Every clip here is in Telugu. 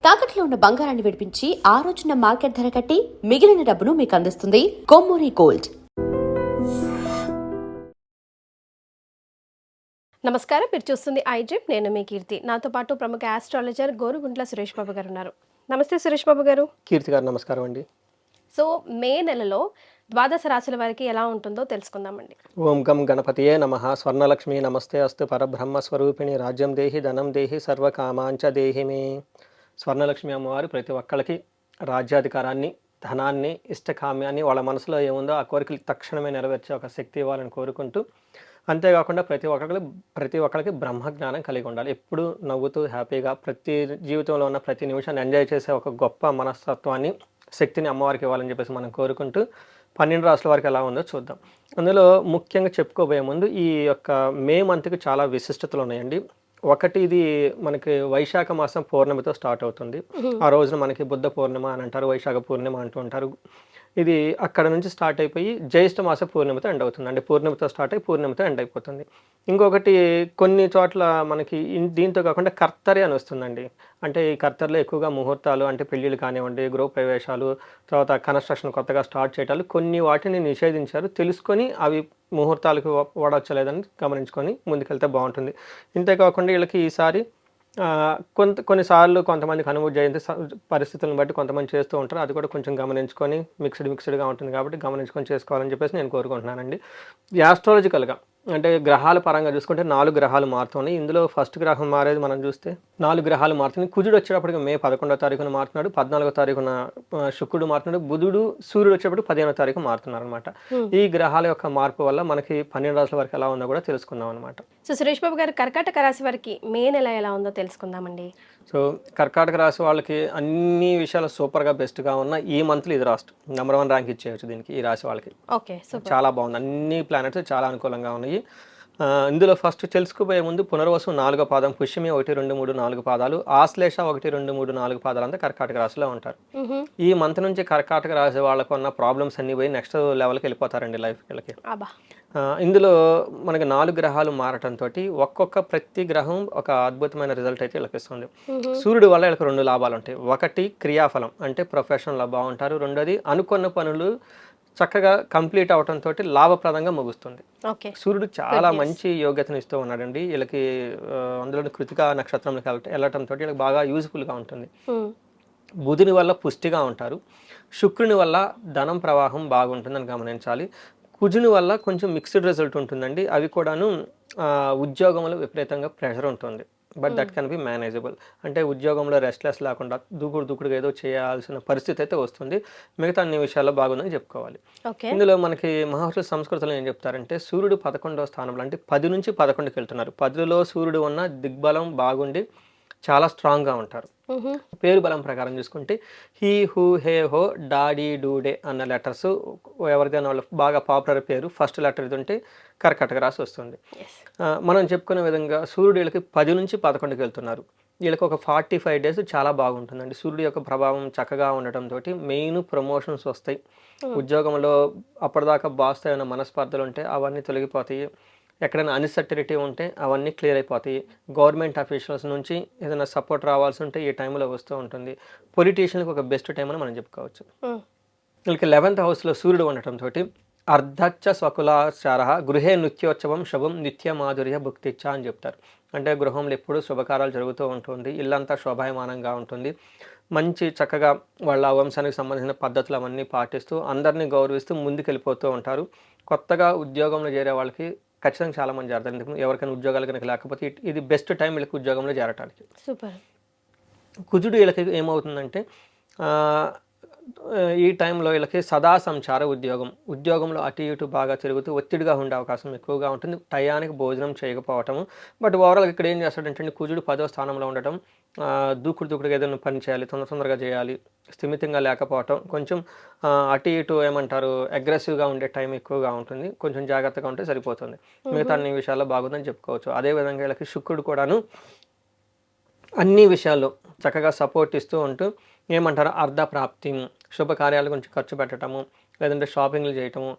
తాకట్లో ఉన్న బంగారాన్ని విడిపించి ఆ రోజున మార్కెట్ ధర కట్టి మిగిలిన డబ్బును మీకు అందిస్తుంది కొమ్మూరి గోల్డ్. నమస్కారం, మీరు చూస్తుంది ఐడ్రీమ్. నేను మీ కీర్తి. నాతో పాటు ప్రముఖ ఆస్ట్రాలజర్ గోరుగుంట్ల సురేష్ బాబు గారు ఉన్నారు. నమస్తే సురేష్ బాబు గారు. కీర్తి గారు నమస్కారం అండి. సో మే నెలలో ద్వాదశ రాశుల వారికి ఎలా ఉంటుందో తెలుసుకుందామండి. ఓం గం గణపతియే నమః. స్వర్ణలక్ష్మి నమస్తే అస్తు. పరబ్రహ్మ స్వరూపిణి రాజ్యం దేహి ధనం దేహి సర్వకామాంచ దేహి మే. స్వర్ణలక్ష్మి అమ్మవారు ప్రతి ఒక్కళ్ళకి రాజ్యాధికారాన్ని, ధనాన్ని, ఇష్టకామ్యాన్ని, వాళ్ళ మనసులో ఏముందో ఆ కోరికలు తక్షణమే నెరవేర్చే ఒక శక్తి ఇవ్వాలని కోరుకుంటూ, అంతేకాకుండా ప్రతి ఒక్కరికి బ్రహ్మజ్ఞానం కలిగి ఉండాలి. ఎప్పుడు నవ్వుతూ హ్యాపీగా ప్రతి జీవితంలో ఉన్న ప్రతి నిమిషాన్ని ఎంజాయ్ చేసే ఒక గొప్ప మనస్తత్వాన్ని, శక్తిని అమ్మవారికి ఇవ్వాలని చెప్పేసి మనం కోరుకుంటూ 12 రాసుల వారికి ఎలా ఉందో చూద్దాం. అందులో ముఖ్యంగా చెప్పుకోబోయే ముందు ఈ యొక్క మే మంత్కి చాలా విశిష్టతలు ఉన్నాయండి. ఒకటి, ఇది మనకి వైశాఖ మాసం పౌర్ణమితో స్టార్ట్ అవుతుంది. ఆ రోజున మనకి బుద్ధ పూర్ణిమ అని అంటారు, వైశాఖ పూర్ణిమ అంటూ ఉంటారు. ఇది అక్కడ నుంచి స్టార్ట్ అయిపోయి జ్యేష్ఠ మాస పూర్ణిమతో ఎండ్ అవుతుంది. అంటే పూర్ణిమతో స్టార్ట్ అయ్యి పూర్ణిమతో ఎండ్ అయిపోతుంది. ఇంకొకటి, కొన్ని చోట్ల మనకి దీంతో కాకుండా కర్తరి అని వస్తుందండి. అంటే ఈ కర్తరిలో ఎక్కువగా ముహూర్తాలు, అంటే పెళ్ళిళ్ళు కానివ్వండి, గృహ ప్రవేశాలు, తర్వాత కన్స్ట్రక్షన్ కొత్తగా స్టార్ట్ చేయటాలు, కొన్ని వాటిని నిషేధించారు. తెలుసుకొని అవి ముహూర్తాలకు వాడొచ్చలేదని గమనించుకొని ముందుకెళ్తే బాగుంటుంది. ఇంతేకాకుండా వీళ్ళకి ఈసారి కొన్నిసార్లు కొంతమందికి హనుమ జయంతి పరిస్థితులను బట్టి కొంతమంది చేస్తూ ఉంటారు. అది కూడా కొంచెం గమనించుకొని మిక్స్డ్గా ఉంటుంది కాబట్టి గమనించుకొని చేసుకోవాలని చెప్పేసి నేను కోరుకుంటున్నానండి. యాస్ట్రాలజికల్గా అంటే గ్రహాల పరంగా చూసుకుంటే 4 గ్రహాలు మారుతున్నాయి. ఇందులో ఫస్ట్ గ్రహం మారేది మనం చూస్తే 4 గ్రహాలు మారుతున్నాయి. కుజుడు వచ్చేటప్పటికి మే 11వ తారీఖున మారుతున్నాడు, 14వ తారీఖున శుక్రుడు మారుతున్నాడు, బుధుడు, సూర్యుడు వచ్చేటప్పుడు 15వ తారీఖు మారుతున్నారు అనమాట. ఈ గ్రహాల యొక్క మార్పు వల్ల మనకి 12 రాసుల వరకు ఎలా ఉందో కూడా తెలుసుకుందాం అనమాట. సో సురేష్ బాబు గారు, కర్కాటక రాశి వారికి మే నెల ఎలా ఉందో తెలుసుకుందామండి. సో కర్కాటక రాశి వాళ్ళకి అన్ని విషయాలు సూపర్గా బెస్ట్గా ఉన్న ఈ మంత్లో ఇది నెంబర్ 1 ర్యాంక్ ఇచ్చేయచ్చు దీనికి. ఈ రాశి వాళ్ళకి ఓకే, చాలా బాగుంది. అన్ని ప్లానెట్స్ చాలా అనుకూలంగా ఉన్నాయి. ఇందులో ఫస్ట్ తెలుసుకుపోయే ముందు పునర్వసు 4వ పాదం, పుష్యమి 1, 2, 3, 4 పాదాలు, ఆశ్లేష 1, 2, 3, 4 పాదాలు అంతా కర్కాటక రాశిలో ఉంటారు. ఈ మంత్ నుంచి కర్కాటక రాశి వాళ్ళకు ఉన్న ప్రాబ్లమ్స్ అన్ని పోయి నెక్స్ట్ లెవెల్కి వెళ్ళిపోతారండి లైఫ్ వీళ్ళకి. ఇందులో మనకి 4 గ్రహాలు మారటంతో ప్రతి గ్రహం ఒక అద్భుతమైన రిజల్ట్ అయితే వీళ్ళకి ఇస్తుంది. సూర్యుడు వల్ల వీళ్ళకి 2 లాభాలు ఉంటాయి. ఒకటి, క్రియాఫలం అంటే ప్రొఫెషన్లో బాగుంటారు. రెండోది, అనుకున్న పనులు చక్కగా కంప్లీట్ అవడంతో లాభప్రదంగా ముగుస్తుంది. సూర్యుడు చాలా మంచి యోగ్యతను ఇస్తూ ఉన్నాడండి వీళ్ళకి. అందులో కృతికా నక్షత్రంలోకి వెళ్ళటంతో వీళ్ళకి బాగా యూజ్ఫుల్గా ఉంటుంది. బుధుని వల్ల పుష్టిగా ఉంటారు. శుక్రుని వల్ల ధనం ప్రవాహం బాగుంటుందని గమనించాలి. కుజుని వల్ల కొంచెం మిక్స్డ్ రిజల్ట్ ఉంటుందండి. అవి కూడాను ఉద్యోగంలో విపరీతంగా ప్రెషర్ ఉంటుంది. But that can be manageable. అంటే ఉద్యోగంలో రెస్ట్లెస్ లేకుండా దూకుడుగా ఏదో చేయాల్సిన పరిస్థితి అయితే వస్తుంది. మిగతా అన్ని విషయాల్లో బాగుందని చెప్పుకోవాలి. ఇందులో మనకి మహర్షుల సంస్కృతిలో ఏం చెప్తారంటే, సూర్యుడు 11వ స్థానంలో అంటే 10 నుంచి 11కి వెళ్తున్నారు. 10లో సూర్యుడు ఉన్న దిగ్బలం బాగుండి చాలా స్ట్రాంగ్గా ఉంటారు. పేరు బలం ప్రకారం చూసుకుంటే హీ, హూ, హే, హో, డాడీ, డూడే అన్న లెటర్స్ ఎవరిదైనా వాళ్ళ బాగా పాపులర్ పేరు ఫస్ట్ లెటర్ ఇది ఉంటే కర్కాటక రాశి వస్తుంది. మనం చెప్పుకునే విధంగా సూర్యుడు వీళ్ళకి 10 నుంచి 11కి వెళ్తున్నారు. వీళ్ళకి ఒక 45 డేస్ చాలా బాగుంటుందండి. సూర్యుడు యొక్క ప్రభావం చక్కగా ఉండటంతో మెయిన్ ప్రమోషన్స్ వస్తాయి. ఉద్యోగంలో అప్పటిదాకా బాస్తో ఏమైనా మనస్పర్ధలు ఉంటే అవన్నీ తొలగిపోతాయి. ఎక్కడైనా అన్సర్టనిటీ ఉంటే అవన్నీ క్లియర్ అయిపోతాయి. గవర్నమెంట్ అఫీషియల్స్ నుంచి ఏదైనా సపోర్ట్ రావాల్సి ఉంటే ఈ టైంలో వస్తూ ఉంటుంది. పొలిటీషియన్కి ఒక బెస్ట్ టైం అని మనం చెప్పుకోవచ్చు. వీళ్ళకి 11th హౌస్లో సూర్యుడు ఉండటంతో అర్ధచ్చ స్వకులాచార గృహే నృత్యోత్సవం శుభం నిత్య మాధుర్య భుక్తిచ్చ అని చెప్తారు. అంటే గృహంలో ఎప్పుడు శుభకార్యాలు జరుగుతూ ఉంటుంది, ఇల్లంతా శోభాయమానంగా ఉంటుంది. మంచి చక్కగా వాళ్ళ వంశానికి సంబంధించిన పద్ధతులు అవన్నీ పాటిస్తూ అందరినీ గౌరవిస్తూ ముందుకెళ్ళిపోతూ ఉంటారు. కొత్తగా ఉద్యోగంలో చేరే వాళ్ళకి ఖచ్చితంగా చాలా మంది చేరతారు. ఎందుకు, ఎవరికైనా ఉద్యోగాలు కనుక లేకపోతే ఇది బెస్ట్ టైం వీళ్ళకి ఉద్యోగంలో చేరటానికి. సూపర్. కుజుడు వీళ్ళకి ఏమవుతుందంటే ఈ టైంలో వీళ్ళకి సదా సంచార ఉద్యోగంలో అటు ఇటు బాగా తిరుగుతూ ఒత్తిడిగా ఉండే అవకాశం ఎక్కువగా ఉంటుంది. టయానికి భోజనం చేయకపోవటము. బట్ ఓవరాల్గా ఇక్కడ ఏం చేస్తాడంటే కుజుడు 10వ స్థానంలో ఉండటం, దూకుడుగా ఏదైనా పని చేయాలి, తొందరగా చేయాలి, స్థిమితంగా లేకపోవటం, కొంచెం అటు ఇటు ఏమంటారు అగ్రెసివ్గా ఉండే టైం ఎక్కువగా ఉంటుంది. కొంచెం జాగ్రత్తగా ఉంటే సరిపోతుంది. మిగతా అన్ని విషయాల్లో బాగుందని చెప్పుకోవచ్చు. అదేవిధంగా వీళ్ళకి శుక్రుడు కూడాను అన్ని విషయాల్లో చక్కగా సపోర్ట్ ఇస్తూ ఉంటూ ఏమంటారు అర్ధ ప్రాప్తి, శుభకార్యాల గురించి ఖర్చు పెట్టడము, లేదంటే షాపింగ్లు చేయటము,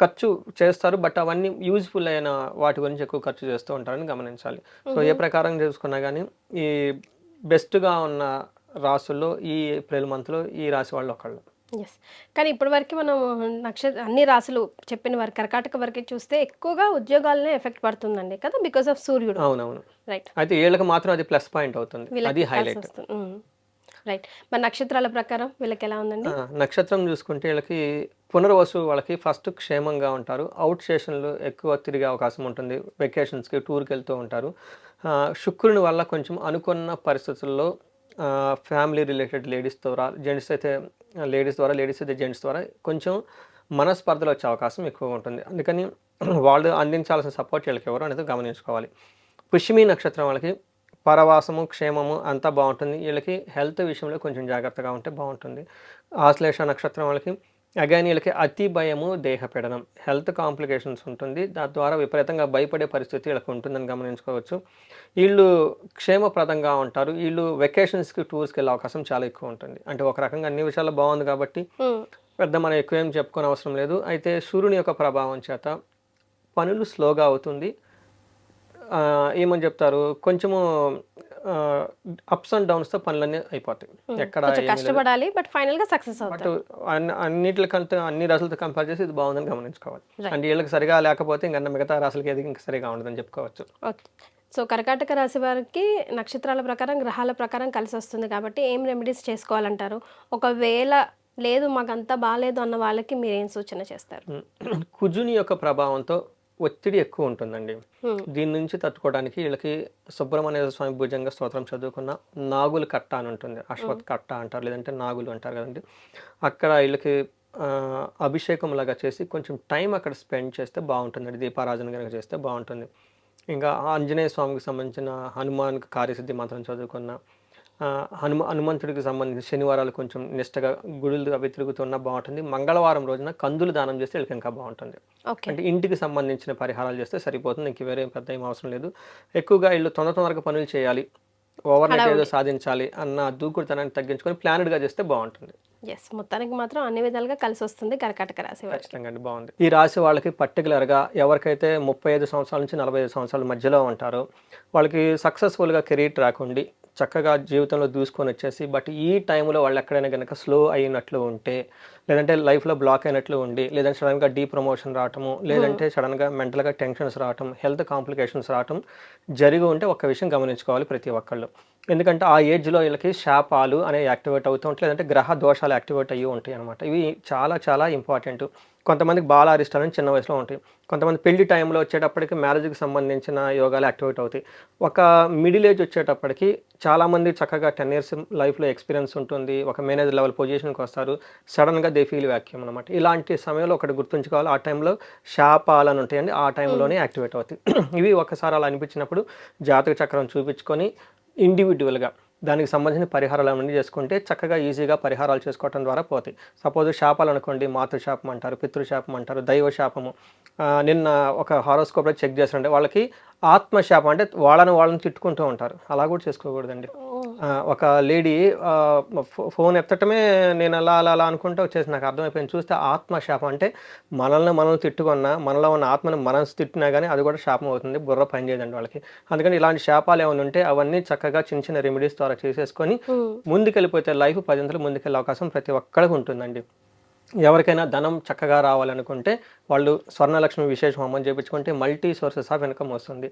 ఖర్చు చేస్తారు. బట్ అవన్నీ యూజ్ఫుల్ అయిన వాటి గురించి ఎక్కువ ఖర్చు చేస్తూ ఉంటారని గమనించాలి. సో ఏ ప్రకారం చూసుకున్నా కానీ ఈ బెస్ట్గా ఉన్న రాసుల్లో ఈ ఏప్రిల్ మంత్లో ఈ రాశి వాళ్ళు ఒకళ్ళు. ఎస్. కానీ ఇప్పటివరకు మనం అన్ని రాశులు చెప్పిన వారు కర్కాటక వరకు చూస్తే ఎక్కువగా ఉద్యోగాలనే ఎఫెక్ట్ పడుతుందండి కదా, బికాస్ ఆఫ్ సూర్యుడు. అవునవును. రైట్. అయితే వీళ్ళకి మాత్రం అది ప్లస్ పాయింట్ అవుతుంది, అది వీళ్ళకి కలిసి హైలైట్. వస్తుంది. రైట్. మరి నక్షత్రాల ప్రకారం వీళ్ళకి ఎలా ఉందండి? నక్షత్రం చూసుకుంటే వీళ్ళకి పునర్వసు వాళ్ళకి ఫస్ట్ క్షేమంగా ఉంటారు. అవుట్ స్టేషన్లు ఎక్కువ తిరిగే అవకాశం ఉంటుంది, వెకేషన్స్కి టూర్కి వెళ్తూ ఉంటారు. శుక్రుని వల్ల కొంచెం అనుకున్న పరిస్థితుల్లో ఫ్యామిలీ రిలేటెడ్ లేడీస్ ద్వారా, జెంట్స్ అయితే లేడీస్ ద్వారా, లేడీస్ అయితే జెంట్స్ ద్వారా కొంచెం మనస్పర్ధలు వచ్చే అవకాశం ఎక్కువ ఉంటుంది. అందుకని వాళ్ళు అందించాల్సిన సపోర్ట్ వీళ్ళకి ఎవరు అనేది గమనించుకోవాలి. పుష్యమి నక్షత్రం వాళ్ళకి పరవాసము, క్షేమము అంతా బాగుంటుంది. వీళ్ళకి హెల్త్ విషయంలో కొంచెం జాగ్రత్తగా ఉంటే బాగుంటుంది. ఆశ్లేష నక్షత్రం వాళ్ళకి అగైన్ వీళ్ళకి అతి భయము, దేహపీడనం, హెల్త్ కాంప్లికేషన్స్ ఉంటుంది. దాని ద్వారా విపరీతంగా భయపడే పరిస్థితి వీళ్ళకి ఉంటుందని గమనించుకోవచ్చు. వీళ్ళు క్షేమప్రదంగా ఉంటారు. వీళ్ళు వెకేషన్స్కి, టూర్స్కి వెళ్ళే అవకాశం చాలా ఎక్కువ ఉంటుంది. అంటే ఒక రకంగా అన్ని విషయాల్లో బాగుంది కాబట్టి పెద్ద మనం ఎక్కువ ఏం చెప్పుకోని అవసరం లేదు. అయితే సూర్యుని యొక్క ప్రభావం చేత పనులు స్లోగా అవుతుంది. ఏమని చెప్తారు, కొంచెము అప్స్ అండ్ డౌన్స్తో పనులన్నీ అయిపోతాయి. ఎక్కడ కష్టపడాలి బట్ ఫైనల్ గా సక్సెస్ బట్ అవుతారు. అన్నిటికంటే అన్ని రాసులతో కంపేర్ చేసి ఇది బాగుందని గమనించుకోవాలి. అంటే వీళ్ళకి సరిగా లేకపోతే ఇంకా మిగతా రాసులకి ఏది ఇంకా సరిగా ఉండదని చెప్పుకోవచ్చు. ఓకే. సో కర్కాటక రాశి వారికి నక్షత్రాల ప్రకారం, గ్రహాల ప్రకారం కలిసి వస్తుంది కాబట్టి ఏం రెమెడీస్ చేసుకోవాలంటారు? ఒకవేళ లేదు మాకంతా బాగాలేదు అన్న వాళ్ళకి మీరు ఏం సూచన చేస్తారు? కుజుని యొక్క ప్రభావంతో ఒత్తిడి ఎక్కువ ఉంటుందండి. దీని నుంచి తట్టుకోవడానికి వీళ్ళకి సుబ్రహ్మణ్య స్వామి భుజంగ స్తోత్రం చదువుకున్న నాగులు కట్ట అని ఉంటుంది, అశ్వత్ కట్ట అంటారు, లేదంటే నాగులు అంటారు కదండి. అక్కడ వీళ్ళకి అభిషేకం లాగా చేసి కొంచెం టైం అక్కడ స్పెండ్ చేస్తే బాగుంటుందండి. దీపారాధన కనుక చేస్తే బాగుంటుంది. ఇంకా ఆంజనేయ స్వామికి సంబంధించిన హనుమాన్ కార్యసిద్ధి మంత్రం చదువుకున్న, హనుమంతుడికి సంబంధించిన శనివారాలు కొంచెం నిష్టగా గుడులు అవి తిరుగుతున్నా బాగుంటుంది. మంగళవారం రోజున కందులు దానం చేస్తే వీళ్ళకి ఇంకా బాగుంటుంది. అంటే ఇంటికి సంబంధించిన పరిహారాలు చేస్తే సరిపోతుంది, ఇంక వేరే పెద్ద ఏం అవసరం లేదు. ఎక్కువగా వీళ్ళు తొందరగా పనులు చేయాలి, ఓవర్ నైట్ ఏదో సాధించాలి అన్న దూకుడుతనాన్ని తగ్గించుకొని ప్లానెడ్గా చేస్తే బాగుంటుంది. ఎస్. మొత్తానికి మాత్రం అన్ని విధాలుగా కలిసి వస్తుంది కర్కాటక రాశి వారికి. ఖచ్చితంగా అండి, బాగుంది. ఈ రాశి వాళ్ళకి పర్టికులర్గా ఎవరికైతే 35 సంవత్సరాల నుంచి 45 సంవత్సరాల మధ్యలో ఉంటారో వాళ్ళకి సక్సెస్ఫుల్గా కెరీర్ ట్రాక్ ఉండి చక్కగా జీవితంలో దూసుకొని వచ్చేసి, బట్ ఈ టైంలో వాళ్ళు ఎక్కడైనా కనుక స్లో అయినట్లు ఉంటే, లేదంటే లైఫ్లో బ్లాక్ అయినట్లు ఉండి, లేదంటే సడన్గా డీ ప్రమోషన్ రావటము, లేదంటే సడన్గా మెంటల్గా టెన్షన్స్ రావటం, హెల్త్ కాంప్లికేషన్స్ రావటం జరిగి ఉంటే ఒక్క విషయం గమనించుకోవాలి ప్రతి ఒక్కళ్ళు. ఎందుకంటే ఆ ఏజ్లో వీళ్ళకి శాపాలు అనేవి యాక్టివేట్ అవుతూ ఉంటాయి, లేదంటే గ్రహ దోషాలు యాక్టివేట్ అయ్యి ఉంటాయి అనమాట. ఇవి చాలా చాలా ఇంపార్టెంట్. కొంతమందికి బాలారిష్టాలని చిన్న వయసులో ఉంటాయి, కొంతమంది పెళ్లి టైంలో వచ్చేటప్పటికి మ్యారేజ్కి సంబంధించిన యోగాలు యాక్టివేట్ అవుతాయి. ఒక మిడిల్ ఏజ్ వచ్చేటప్పటికి చాలామంది చక్కగా 10 years లైఫ్లో ఎక్స్పీరియన్స్ ఉంటుంది, ఒక మేనేజర్ లెవెల్ పొజిషన్కి వస్తారు, సడన్గా దే ఫీల్ వ్యాక్యూమ్ అనమాట. ఇలాంటి సమయంలో ఒకటి గుర్తుంచుకోవాలి, ఆ టైంలో శాపాలని ఉంటాయండి, ఆ టైంలోనే యాక్టివేట్ అవుతాయి. ఇవి ఒకసారి అలా అనిపించినప్పుడు జాతక చక్రం చూపించుకొని ఇండివిజువల్గా దానికి సంబంధించిన పరిహారాలు అవన్నీ చేసుకుంటే చక్కగా ఈజీగా పరిహారాలు చేసుకోవడం ద్వారా పోతాయి. సపోజ్ శాపాలు అనుకోండి, మాతృశాపం అంటారు, పితృశాపం అంటారు, దైవశాపము. నిన్న ఒక హారోస్కోప్లో చెక్ చేస్తుంటే వాళ్ళకి ఆత్మశాపం, అంటే వాళ్ళని తిట్టుకుంటూ ఉంటారు, అలా కూడా చేసుకోకూడదండి. ఒక లేడీ ఫోన్ ఎత్తటమే నేను అలా అలా అలా అనుకుంటూ వచ్చేసి నాకు అర్థమైపోయింది. చూస్తే ఆత్మశాపం అంటే మనల్ని తిట్టుకున్నా, మనలో ఉన్న ఆత్మను మనం తిట్టినా కానీ అది కూడా శాపం అవుతుంది, బుర్ర పని చేయదండి వాళ్ళకి. అందుకని ఇలాంటి శాపాలు ఏమైనా ఉంటే అవన్నీ చక్కగా చిన్న చిన్న రెమెడీస్ ద్వారా చేసేసుకొని ముందుకెళ్ళిపోతే లైఫ్ 10 ముందుకెళ్ళే అవకాశం ప్రతి ఒక్కరికి ఉంటుందండి. ఎవరికైనా ధనం చక్కగా రావాలనుకుంటే వాళ్ళు స్వర్ణలక్ష్మి విశేష హోమం చేయించుకుంటే మల్టీ సోర్సెస్ ఆఫ్ ఇన్కమ్ వస్తుంది.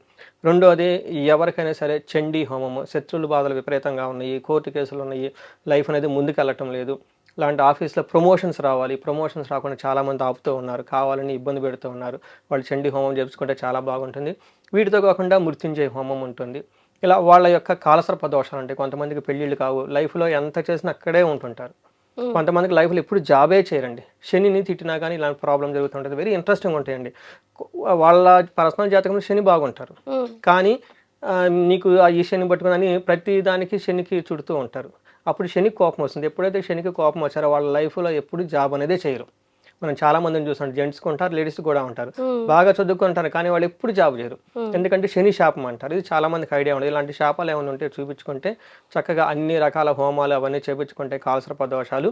రెండోది, ఎవరికైనా సరే చండీ హోమము, శత్రువుల బాధలు విపరీతంగా ఉన్నాయి, కోర్టు కేసులు ఉన్నాయి, లైఫ్ అనేది ముందుకెళ్ళటం లేదు, ఇలాంటి ఆఫీస్లో ప్రమోషన్స్ రావాలి, ప్రమోషన్స్ రాకుండా చాలామంది ఆపుతూ ఉన్నారు, కావాలని ఇబ్బంది పెడుతూ ఉన్నారు, వాళ్ళు చండీ హోమం చేయించుకుంటే చాలా బాగుంటుంది. వీటితో కాకుండా మృత్యుంజయ హోమం ఉంటుంది. ఇలా వాళ్ళ యొక్క కాలసర్ప దోషాలు ఉంటాయి. కొంతమందికి పెళ్ళిళ్ళు కావు, లైఫ్లో ఎంత చేసినా అక్కడే ఉంటుంటారు. కొంతమందికి లైఫ్లో ఎప్పుడు జాబే చేయరండి, శనిని తిట్టినా కానీ ఇలాంటి ప్రాబ్లం జరుగుతుంటుంది. వెరీ ఇంట్రెస్టింగ్ ఉంటాయండి. వాళ్ళ పర్సనల్ జాతకంలో శని బాగుంటారు, కానీ నీకు ఈ శని పట్టుకుని ప్రతి దానికి శనికి చుడుతూ ఉంటారు. అప్పుడు శనికి కోపం వస్తుంది. ఎప్పుడైతే శనికి కోపం వచ్చారో వాళ్ళ లైఫ్లో ఎప్పుడు జాబ్ అనేది చేయరు. మనం చాలా మందిని చూస్తాం, జెంట్స్కి ఉంటారు, లేడీస్ కూడా ఉంటారు, బాగా చదువుకుంటారు కానీ వాళ్ళు ఎప్పుడు జాబ్ చేయరు. ఎందుకంటే శని శాపం అంటారు. ఇది చాలా మందికి ఐడియా ఉండదు. ఇలాంటి శాపాలు ఏమైనా ఉంటే చూపించుకుంటే చక్కగా అన్ని రకాల హోమాలు అవన్నీ చేపించుకుంటే కాలసర్ప దోషాలు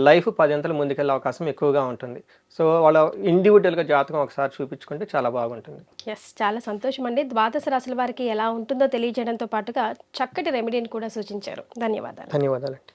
లైఫ్ 10 అంతలు ముందుకెళ్ళే అవకాశం ఎక్కువగా ఉంటుంది. సో వాళ్ళ ఇండివిజువల్గా జాతకం ఒకసారి చూపించుకుంటే చాలా బాగుంటుంది. ఎస్, చాలా సంతోషం అండి. ద్వాదశ రాశుల వారికి ఎలా ఉంటుందో తెలియజేయడంతో పాటుగా చక్కటి రెమెడీని కూడా సూచించారు. ధన్యవాదాలు. ధన్యవాదాలండి.